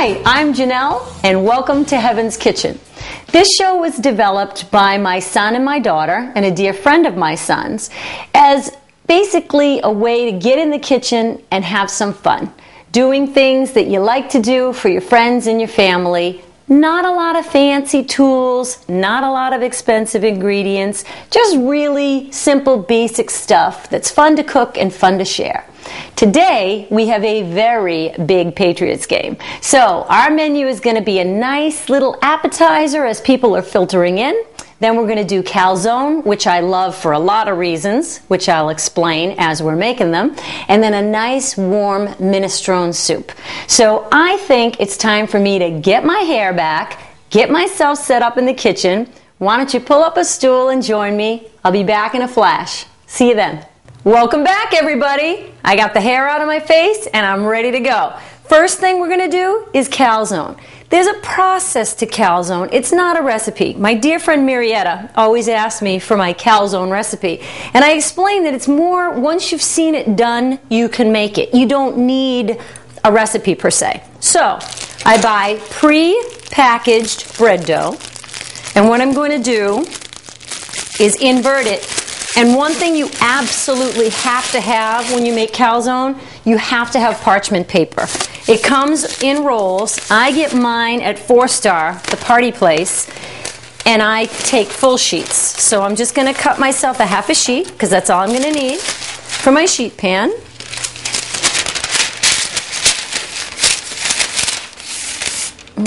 Hi, I'm Janelle, and welcome to Heaven's Kitchen. This show was developed by my son and my daughter, and a dear friend of my son's, as basically a way to get in the kitchen and have some fun. Doing things that you like to do for your friends and your family. Not a lot of fancy tools, not a lot of expensive ingredients, just really simple, basic stuff that's fun to cook and fun to share. Today, we have a very big Patriots game. So, our menu is going to be a nice little appetizer as people are filtering in. Then we're going to do calzone, which I love for a lot of reasons, which I'll explain as we're making them. And then a nice warm minestrone soup. So I think it's time for me to get my hair back, get myself set up in the kitchen. Why don't you pull up a stool and join me? I'll be back in a flash. See you then. Welcome back, everybody. I got the hair out of my face and I'm ready to go. First thing we're going to do is calzone. There's a process to calzone. It's not a recipe. My dear friend Marietta always asks me for my calzone recipe. And I explain that it's more, once you've seen it done, you can make it. You don't need a recipe per se. So, I buy pre-packaged bread dough. And what I'm going to do is invert it. And one thing you absolutely have to have when you make calzone, you have to have parchment paper. It comes in rolls. I get mine at 4-Star, the party place, and I take full sheets. So I'm just going to cut myself a half a sheet, because that's all I'm going to need for my sheet pan.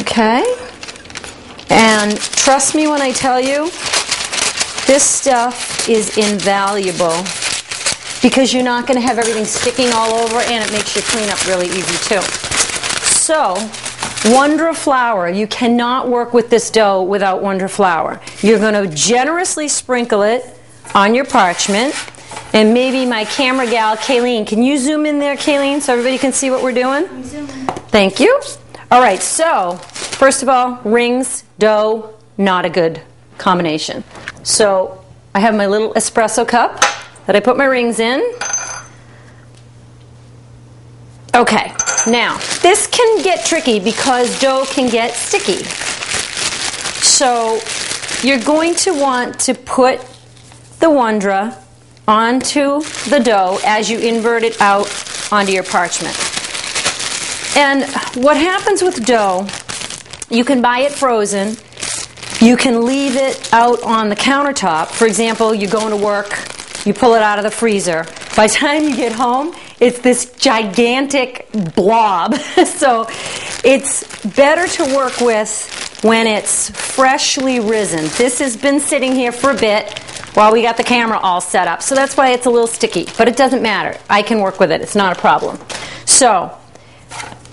Okay. And trust me when I tell you, this stuff is invaluable because you're not going to have everything sticking all over, and it makes your cleanup really easy too. So, Wonder Flour. You cannot work with this dough without Wonder Flour. You're going to generously sprinkle it on your parchment. And maybe my camera gal, Kayleen, can you zoom in there, Kayleen, so everybody can see what we're doing? I'm zooming. Thank you. All right, so, first of all, rings, dough, not a good combination. So, I have my little espresso cup that I put my rings in. Okay, now, this can get tricky because dough can get sticky. So, you're going to want to put the Wondra onto the dough as you invert it out onto your parchment. And what happens with dough, you can buy it frozen. You can leave it out on the countertop. For example, you're going to work, you pull it out of the freezer. By the time you get home, it's this gigantic blob. So it's better to work with when it's freshly risen. This has been sitting here for a bit while we got the camera all set up. So that's why it's a little sticky. But it doesn't matter. I can work with it. It's not a problem. So,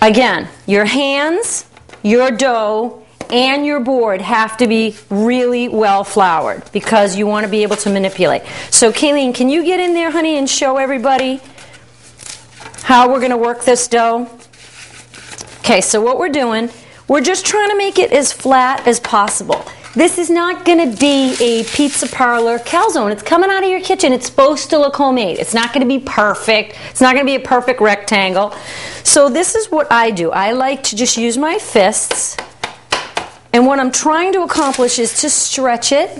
again, your hands, your dough, and your board have to be really well floured because you want to be able to manipulate. So, Kayleen, can you get in there, honey, and show everybody how we're going to work this dough? Okay, so what we're doing, we're just trying to make it as flat as possible. This is not going to be a pizza parlor calzone. It's coming out of your kitchen. It's supposed to look homemade. It's not going to be perfect. It's not going to be a perfect rectangle. So this is what I do. I like to just use my fists. And what I'm trying to accomplish is to stretch it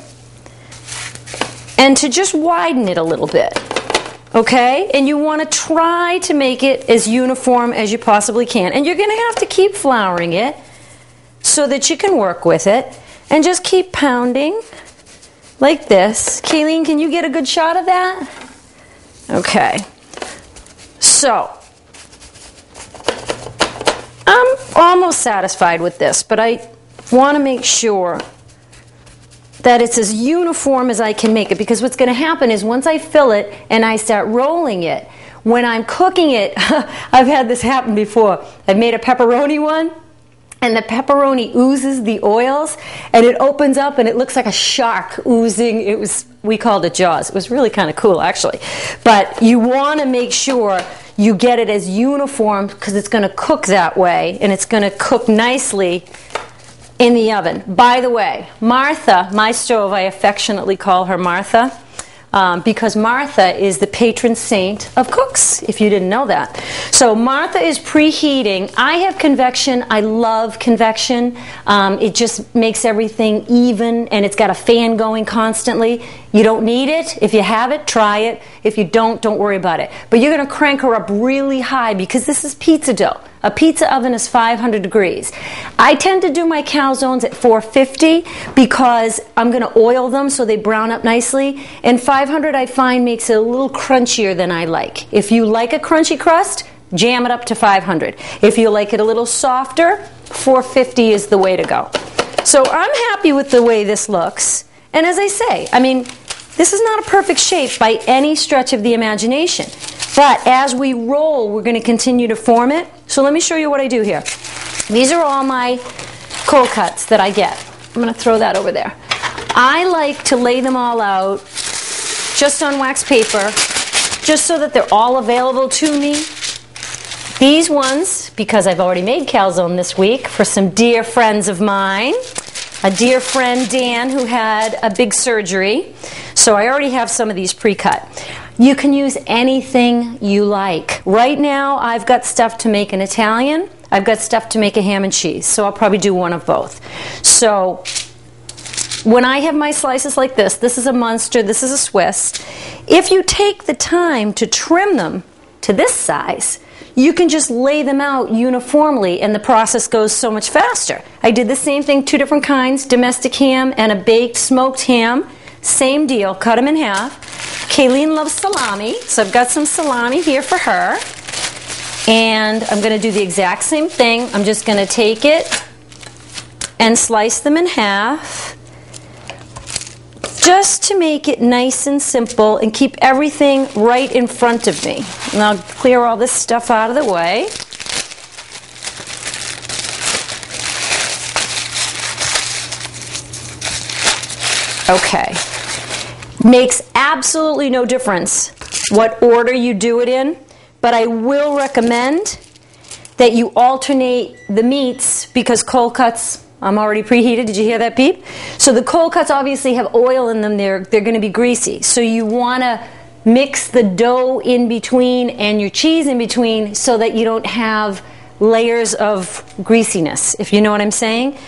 and to just widen it a little bit. Okay? And you want to try to make it as uniform as you possibly can. And you're going to have to keep flouring it so that you can work with it. And just keep pounding like this. Kayleen, can you get a good shot of that? Okay. So, I'm almost satisfied with this, but I want to make sure that it's as uniform as I can make it, because what's going to happen is once I fill it and I start rolling it, when I'm cooking it, I've had this happen before. I've made a pepperoni one, and the pepperoni oozes the oils, and it opens up and it looks like a shark oozing. We called it Jaws. It was really kind of cool, actually. But you want to make sure you get it as uniform because it's going to cook that way, and it's going to cook nicely in the oven. By the way, Martha, my stove, I affectionately call her Martha. because Martha is the patron saint of cooks, if you didn't know that. So Martha is preheating. I have convection. I love convection. It just makes everything even, and it's got a fan going constantly. You don't need it. If you have it, try it. If you don't worry about it. But you're going to crank her up really high because this is pizza dough. A pizza oven is 500 degrees. I tend to do my calzones at 450 because I'm going to oil them so they brown up nicely. And 500 I find makes it a little crunchier than I like. If you like a crunchy crust, jam it up to 500. If you like it a little softer, 450 is the way to go. So I'm happy with the way this looks. And as I say, I mean, this is not a perfect shape by any stretch of the imagination. But as we roll, we're going to continue to form it. So let me show you what I do here. These are all my cold cuts that I get. I'm going to throw that over there. I like to lay them all out just on wax paper, just so that they're all available to me. These ones, because I've already made calzone this week for some dear friends of mine. A dear friend, Dan, who had a big surgery. So I already have some of these pre-cut. You can use anything you like. Right now, I've got stuff to make an Italian. I've got stuff to make a ham and cheese. So I'll probably do one of both. So when I have my slices like this is a Munster, this is a Swiss. If you take the time to trim them to this size, you can just lay them out uniformly and the process goes so much faster. I did the same thing, 2 different kinds, domestic ham and a baked smoked ham. Same deal, cut them in half. Kayleen loves salami, so I've got some salami here for her. And I'm going to do the exact same thing. I'm just going to take it and slice them in half just to make it nice and simple and keep everything right in front of me. And I'll clear all this stuff out of the way. Okay. Makes absolutely no difference what order you do it in, but I will recommend that you alternate the meats because cold cuts, I'm already preheated. Did you hear that beep? So the cold cuts obviously have oil in them. They're going to be greasy. So you want to mix the dough in between and your cheese in between so that you don't have layers of greasiness, if you know what I'm saying.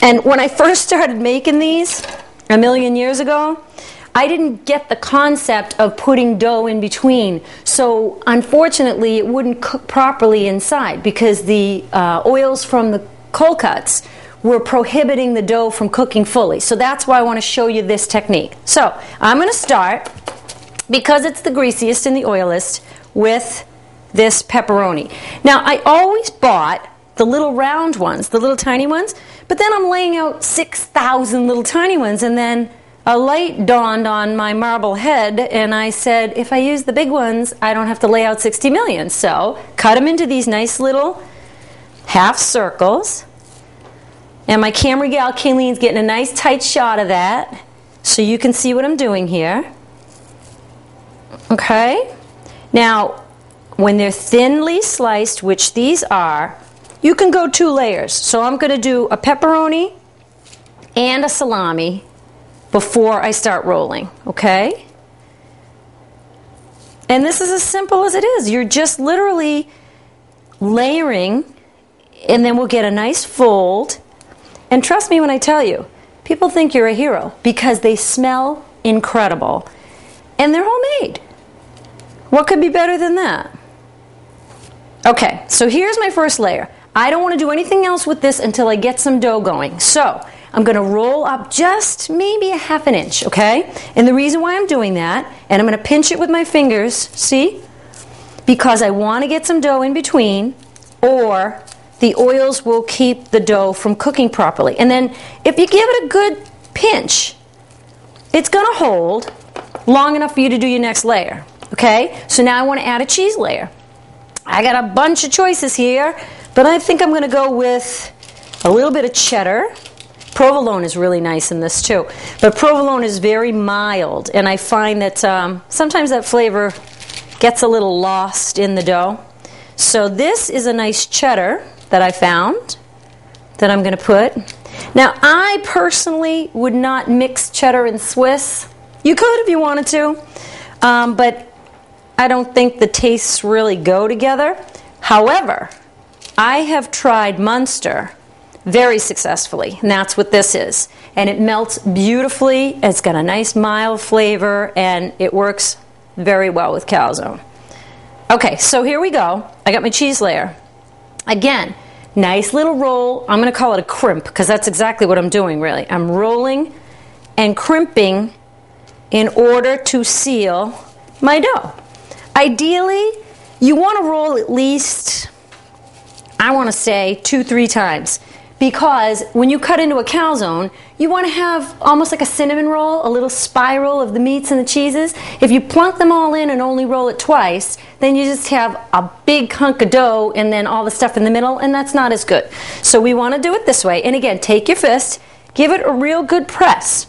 And when I first started making these a million years ago, I didn't get the concept of putting dough in between. So unfortunately, it wouldn't cook properly inside because the oils from the cold cuts were prohibiting the dough from cooking fully. So that's why I want to show you this technique. So I'm going to start, because it's the greasiest and the oiliest, with this pepperoni. Now, I always bought the little round ones, the little tiny ones, but then I'm laying out 6,000 little tiny ones, and then a light dawned on my marble head, and I said, if I use the big ones, I don't have to lay out 60 million. So cut them into these nice little half circles. And my camera gal, Kayleen's getting a nice tight shot of that, so you can see what I'm doing here. Okay? Now, when they're thinly sliced, which these are, you can go 2 layers. So I'm going to do a pepperoni and a salami before I start rolling, okay? And this is as simple as it is. You're just literally layering, and then we'll get a nice fold. And trust me when I tell you, people think you're a hero because they smell incredible. And they're homemade. What could be better than that? Okay, so here's my first layer. I don't want to do anything else with this until I get some dough going. So I'm going to roll up just maybe a ½ inch, okay? And the reason why I'm doing that, and I'm going to pinch it with my fingers, see? Because I want to get some dough in between, or the oils will keep the dough from cooking properly. And then if you give it a good pinch, it's going to hold long enough for you to do your next layer, okay? So now I want to add a cheese layer. I got a bunch of choices here, but I think I'm going to go with a little bit of cheddar. Provolone is really nice in this too. But provolone is very mild, and I find that sometimes that flavor gets a little lost in the dough. So this is a nice cheddar that I found that I'm going to put. Now, I personally would not mix cheddar and Swiss. You could if you wanted to, but I don't think the tastes really go together. However, I have tried Munster very successfully, and that's what this is. And it melts beautifully, it's got a nice mild flavor, and it works very well with calzone. Okay, so here we go. I got my cheese layer. Again, nice little roll. I'm going to call it a crimp, because that's exactly what I'm doing, really. I'm rolling and crimping in order to seal my dough. Ideally, you want to roll at least, I want to say, 2-3 times. Because when you cut into a calzone, you want to have almost like a cinnamon roll, a little spiral of the meats and the cheeses. If you plunk them all in and only roll it twice, then you just have a big hunk of dough and then all the stuff in the middle, and that's not as good. So we want to do it this way. And again, take your fist, give it a real good press,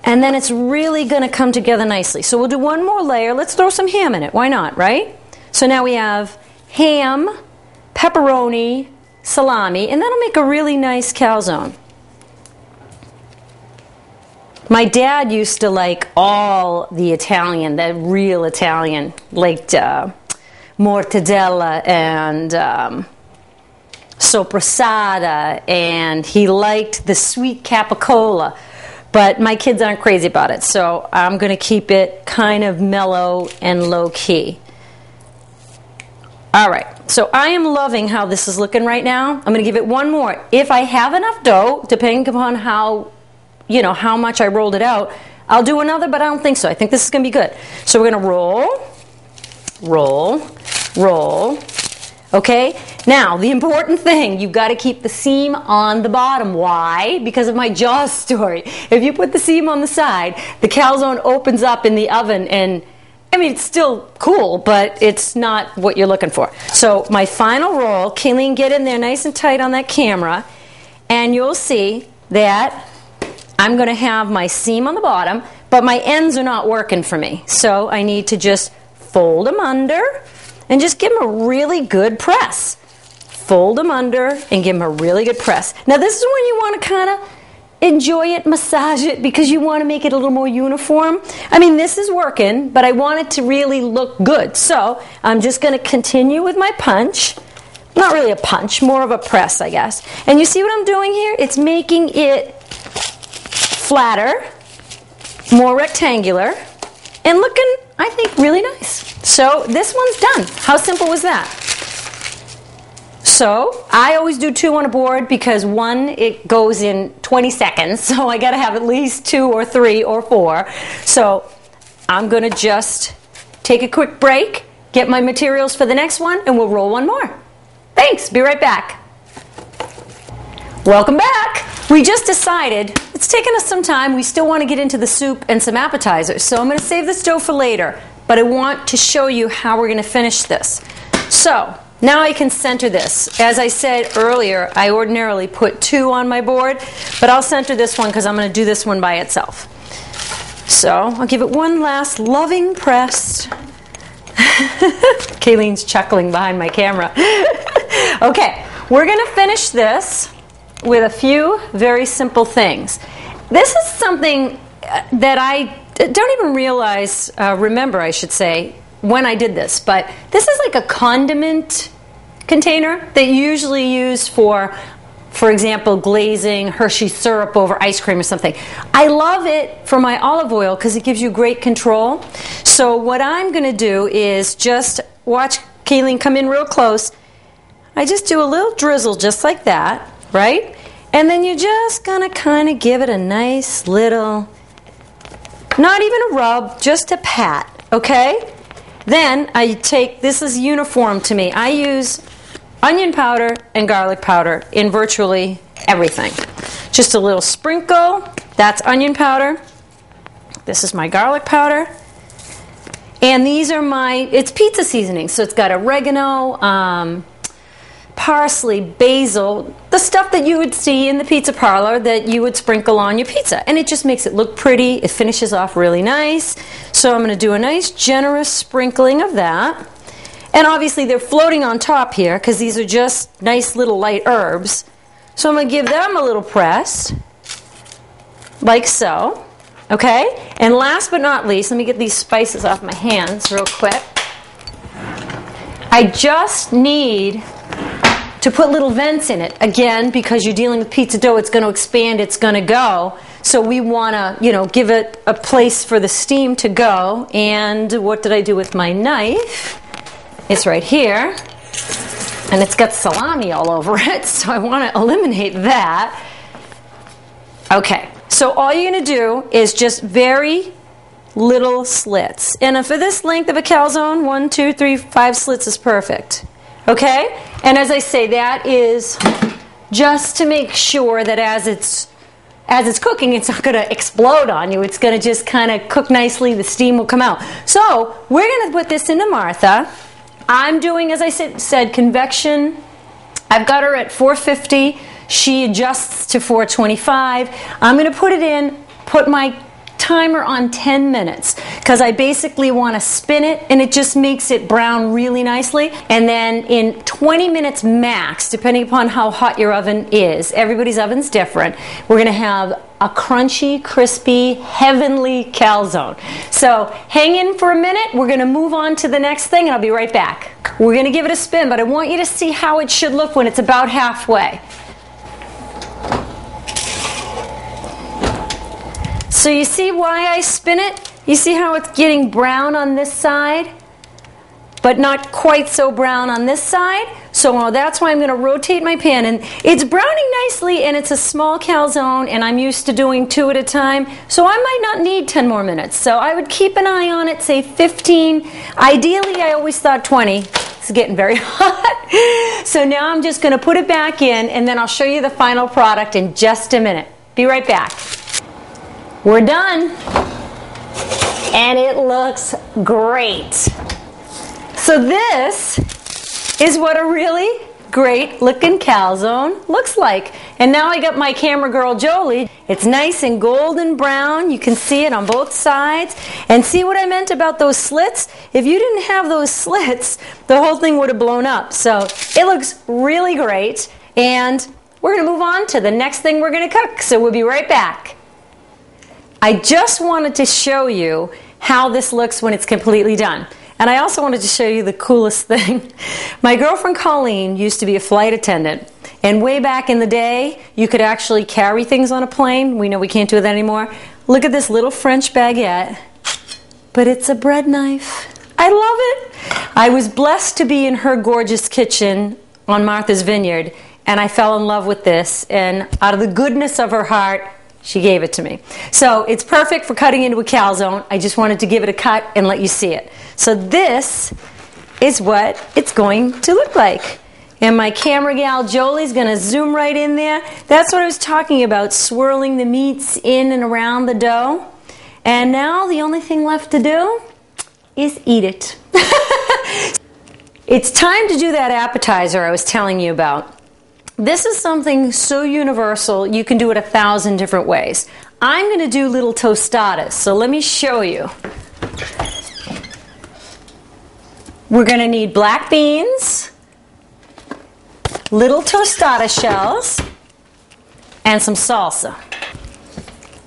and then it's really going to come together nicely. So we'll do one more layer. Let's throw some ham in it. Why not, right? So now we have ham, pepperoni, salami, and that'll make a really nice calzone. My dad used to like all the Italian, the real Italian, like mortadella and sopressata, and he liked the sweet capicola. But my kids aren't crazy about it, so I'm going to keep it kind of mellow and low-key. All right, so I am loving how this is looking right now. I'm going to give it one more. If I have enough dough, depending upon how much I rolled it out, I'll do another, but I don't think so. I think this is going to be good. So we're going to roll, roll, roll. Okay, now the important thing, you've got to keep the seam on the bottom. Why? Because of my Jaws story. If you put the seam on the side, the calzone opens up in the oven, and I mean, it's still cool, but it's not what you're looking for. So my final roll, Kayleen, get in there nice and tight on that camera, and you'll see that I'm going to have my seam on the bottom, but my ends are not working for me. So I need to just fold them under and just give them a really good press. Fold them under and give them a really good press. Now this is when you want to kind of enjoy it, massage it, because you want to make it a little more uniform. I mean, this is working, but I want it to really look good. So I'm just going to continue with my punch. Not really a punch, more of a press, I guess. And you see what I'm doing here? It's making it flatter, more rectangular, and looking, I think, really nice. So this one's done. How simple was that? So I always do 2 on a board because one, it goes in 20 seconds, so I got to have at least 2 or 3 or 4. So I'm going to just take a quick break, get my materials for the next one, and we'll roll one more. Thanks. Be right back. Welcome back. We just decided it's taken us some time. We still want to get into the soup and some appetizers, so I'm going to save this dough for later, but I want to show you how we're going to finish this. So now I can center this. As I said earlier, I ordinarily put 2 on my board, but I'll center this one because I'm going to do this one by itself. So I'll give it one last loving press. Kayleen's chuckling behind my camera. Okay, we're going to finish this with a few very simple things. This is something that I don't even remember, I should say, when I did this, but this is like a condiment container that you usually use for example, glazing Hershey syrup over ice cream or something. I love it for my olive oil because it gives you great control. So what I'm going to do is just watch Kayleen come in real close. I just do a little drizzle just like that, right? And then you're just going to kind of give it a nice little, not even a rub, just a pat, okay? Then I take, this is uniform to me, I use onion powder and garlic powder in virtually everything. Just a little sprinkle, that's onion powder. This is my garlic powder. And these are it's pizza seasoning, so it's got oregano, parsley, basil, the stuff that you would see in the pizza parlor that you would sprinkle on your pizza. And it just makes it look pretty. It finishes off really nice. So I'm going to do a nice generous sprinkling of that. And obviously they're floating on top here because these are just nice little light herbs. So I'm going to give them a little press, like so. Okay? And last but not least, let me get these spices off my hands real quick. I just need to put little vents in it. Again, because you're dealing with pizza dough, it's going to expand, it's going to go. So we want to, give it a place for the steam to go. And what did I do with my knife? It's right here. And it's got salami all over it, so I want to eliminate that. Okay, so all you're going to do is just very little slits. And for this length of a calzone, 1, 2, 3, 5 slits is perfect. Okay? And as I say, that is just to make sure that as it's cooking, it's not going to explode on you. It's going to just kind of cook nicely. The steam will come out. So we're going to put this into Martha. I'm doing, as I said, convection. I've got her at 450. She adjusts to 425. I'm going to put it in, put my timer on 10 minutes because I basically want to spin it, and it just makes it brown really nicely. And then in 20 minutes max, depending upon how hot your oven is, everybody's oven's different, we're going to have a crunchy, crispy, heavenly calzone. So hang in for a minute. We're going to move on to the next thing, and I'll be right back. We're going to give it a spin, but I want you to see how it should look when it's about halfway. So you see why I spin it? You see how it's getting brown on this side, but not quite so brown on this side? So that's why I'm going to rotate my pan. And it's browning nicely, and it's a small calzone, and I'm used to doing 2 at a time. So I might not need 10 more minutes. So I would keep an eye on it, say 15. Ideally, I always thought 20. It's getting very hot. So now I'm just going to put it back in, and then I'll show you the final product in just a minute. Be right back. We're done, and it looks great. So this is what a really great looking calzone looks like. And now I got my camera girl Jolie. It's nice and golden brown. You can see it on both sides. And see what I meant about those slits? If you didn't have those slits, the whole thing would have blown up. So it looks really great. And we're going to move on to the next thing we're going to cook. So we'll be right back. I just wanted to show you how this looks when it's completely done. And I also wanted to show you the coolest thing. My girlfriend Colleen used to be a flight attendant. And way back in the day, you could actually carry things on a plane. We know we can't do that anymore. Look at this little French baguette. But it's a bread knife. I love it. I was blessed to be in her gorgeous kitchen on Martha's Vineyard. And I fell in love with this. And out of the goodness of her heart, she gave it to me. So it's perfect for cutting into a calzone. I just wanted to give it a cut and let you see it. So this is what it's going to look like. And my camera gal Jolie's going to zoom right in there. That's what I was talking about, swirling the meats in and around the dough. And now the only thing left to do is eat it. It's time to do that appetizer I was telling you about. This is something so universal, you can do it 1,000 different ways. I'm going to do little tostadas, so let me show you. We're going to need black beans, little tostada shells, and some salsa.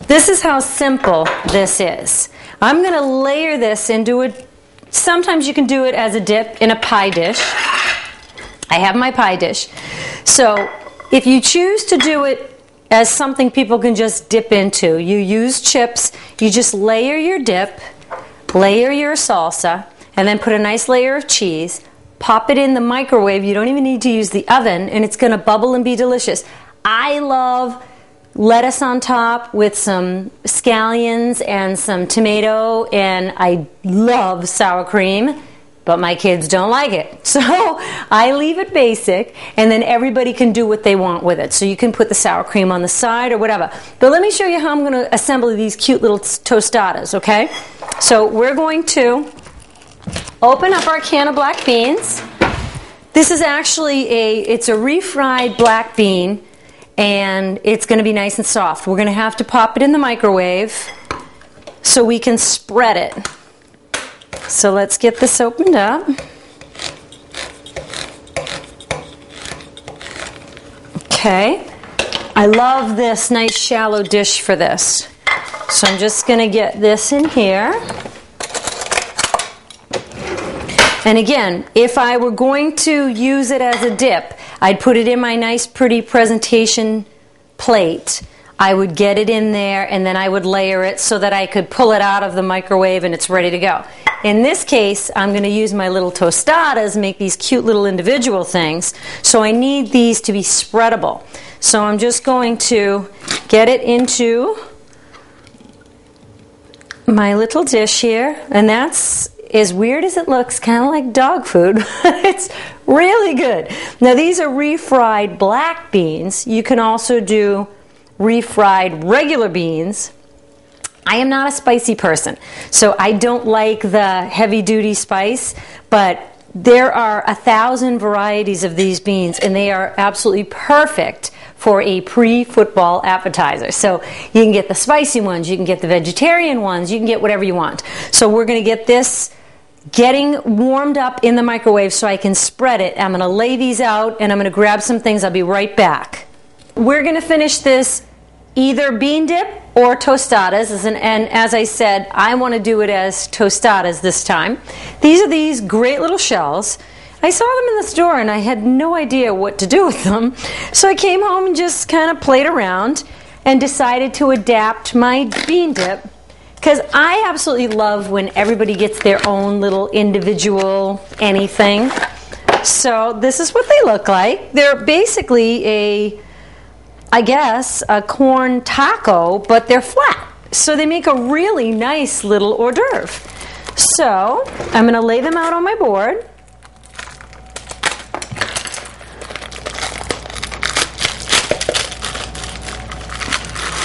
This is how simple this is. I'm going to layer this into it. Sometimes you can do it as a dip in a pie dish. I have my pie dish. So if you choose to do it as something people can just dip into, you use chips, you just layer your dip, layer your salsa, and then put a nice layer of cheese, pop it in the microwave. You don't even need to use the oven, and it's going to bubble and be delicious. I love lettuce on top with some scallions and some tomato, and I love sour cream. But my kids don't like it. So I leave it basic, and then everybody can do what they want with it. So you can put the sour cream on the side or whatever. But let me show you how I'm going to assemble these cute little tostadas, okay? So we're going to open up our can of black beans. This is actually it's a refried black bean, and it's going to be nice and soft. We're going to have to pop it in the microwave so we can spread it. So let's get this opened up. Okay. I love this nice shallow dish for this. So I'm just going to get this in here. And again, if I were going to use it as a dip, I'd put it in my nice pretty presentation plate. I would get it in there and then I would layer it so that I could pull it out of the microwave and it's ready to go. In this case, I'm going to use my little tostadas, make these cute little individual things. So I need these to be spreadable. So I'm just going to get it into my little dish here, and that's, as weird as it looks, kind of like dog food. It's really good. Now these are refried black beans. You can also do refried regular beans. I am not a spicy person, so I don't like the heavy-duty spice, but there are 1,000 varieties of these beans, and they are absolutely perfect for a pre-football appetizer. So you can get the spicy ones, you can get the vegetarian ones, you can get whatever you want. So we're going to get this getting warmed up in the microwave so I can spread it. I'm going to lay these out and I'm going to grab some things. I'll be right back. We're going to finish this either bean dip or tostadas, and as I said, I want to do it as tostadas this time. These are these great little shells. I saw them in the store and I had no idea what to do with them, so I came home and just kind of played around and decided to adapt my bean dip, because I absolutely love when everybody gets their own little individual anything. So this is what they look like. They're basically I guess a corn taco, but they're flat. So they make a really nice little hors d'oeuvre. So I'm going to lay them out on my board.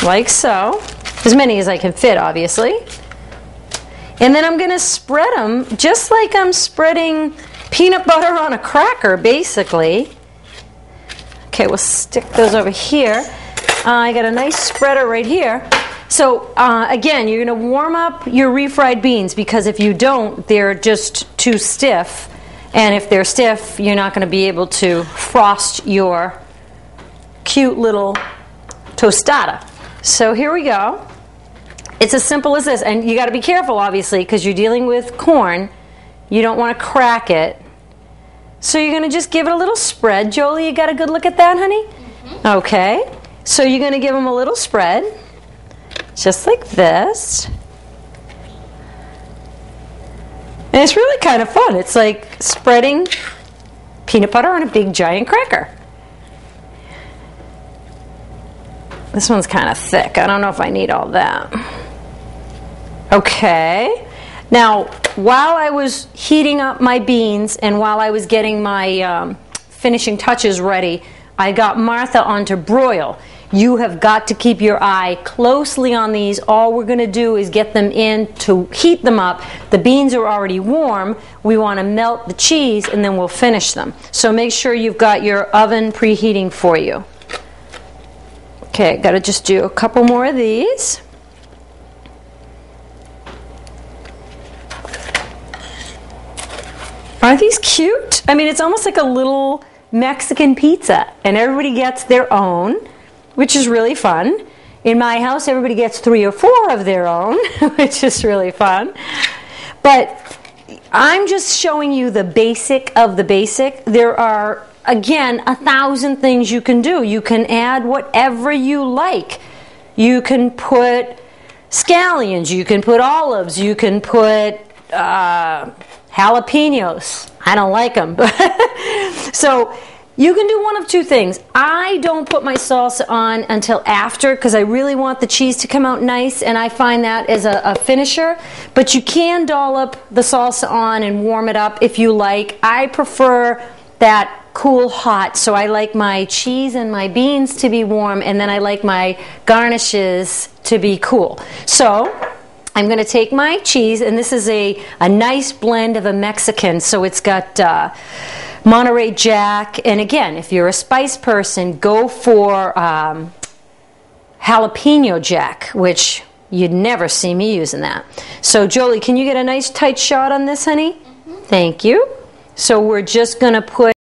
Like so. As many as I can fit, obviously. And then I'm going to spread them just like I'm spreading peanut butter on a cracker, basically. Okay, we'll stick those over here. I got a nice spreader right here. So again, you're going to warm up your refried beans, because if you don't, they're just too stiff. And if they're stiff, you're not going to be able to frost your cute little tostada. So here we go. It's as simple as this. And you got to be careful, obviously, because you're dealing with corn. You don't want to crack it. So you're going to just give it a little spread. Jolie, you got a good look at that, honey? Mm-hmm. Okay. So you're going to give them a little spread, just like this. And it's really kind of fun. It's like spreading peanut butter on a big giant cracker. This one's kind of thick. I don't know if I need all that. Okay. Now, while I was heating up my beans and while I was getting my finishing touches ready, I got Martha onto broil. You have got to keep your eye closely on these. All we're going to do is get them in to heat them up. The beans are already warm. We want to melt the cheese and then we'll finish them. So make sure you've got your oven preheating for you. Okay, got to just do a couple more of these. Aren't these cute? I mean, it's almost like a little Mexican pizza, and everybody gets their own, which is really fun. In my house, everybody gets 3 or 4 of their own, which is really fun. But I'm just showing you the basic of the basic. There are, again, 1,000 things you can do. You can add whatever you like. You can put scallions, you can put olives, you can put jalapenos. I don't like them. So you can do one of 2 things. I don't put my salsa on until after, because I really want the cheese to come out nice, and I find that as a finisher. But you can dollop the salsa on and warm it up if you like. I prefer that cool hot, so I like my cheese and my beans to be warm, and then I like my garnishes to be cool. So I'm going to take my cheese, and this is a nice blend of a Mexican, so it's got Monterey Jack, and again, if you're a spice person, go for jalapeno Jack, which you'd never see me using that. So Jolie, can you get a nice tight shot on this, honey? Mm-hmm. Thank you. So we're just going to put